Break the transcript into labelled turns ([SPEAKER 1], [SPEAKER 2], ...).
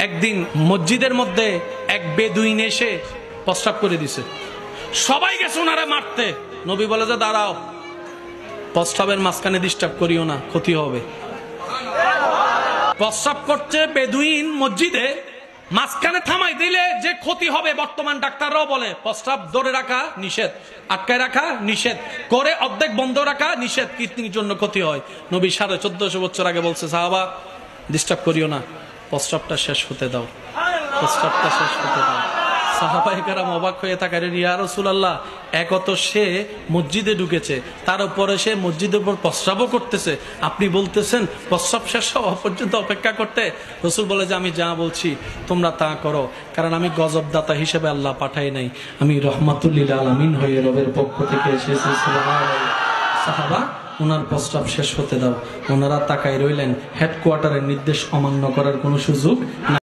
[SPEAKER 1] একদিন মসজিদের মধ্যে এক বেদুইন এসে প্রস্রাব করে দিছে, সবাই গেছে ওনারা মারতে। নবী বলে যে দাঁড়াও, প্রস্রাবের মাঝখানে ডিস্টার্ব করিও না, ক্ষতি হবে। প্রস্রাব করছে বেদুইন মসজিদে, মাঝখানে থামাই দিলে যে ক্ষতি হবে বর্তমান ডাক্তাররাও বলে প্রস্রাব ধরে রাখা নিষেধ, আটকায় রাখা নিষেধ, করে অর্ধেক বন্ধ রাখা নিষেধ, কিডনির জন্য ক্ষতি হয়। নবী 1450 বছর আগে বলছে সাহাবা ডিস্টার্ব করিও না, প্রস্রাবটা শেষ হতে দাও, প্রস্রাবটা শেষ হতে দাও। সাহাবায়ে কেরাম অবাক হয়ে থাকেন, ইয়া রাসূলুল্লাহ, একত সে মসজিদে ঢুকেছে, তার উপরে সে মসজিদের উপর প্রস্রাবও করতেছে, আপনি বলতেছেন প্রস্রাব শেষ হওয়া পর্যন্ত অপেক্ষা করতে? রাসূল বলে যে আমি যা বলছি তোমরা তা করো, কারণ আমি গজবদাতা হিসেবে আল্লাহ পাঠাই নাই, আমি রহমাতুল লিল আলামিন হয়ে রবের পক্ষ থেকে এসেছি। সুবহানাল্লাহ। সাহাবা ওনার প্রস্রাব শেষ হতে দাও, ওনারা তাকায় রইলেন। হেডকোয়ার্টারের নির্দেশ অমান্য করার কোনো সুযোগ না।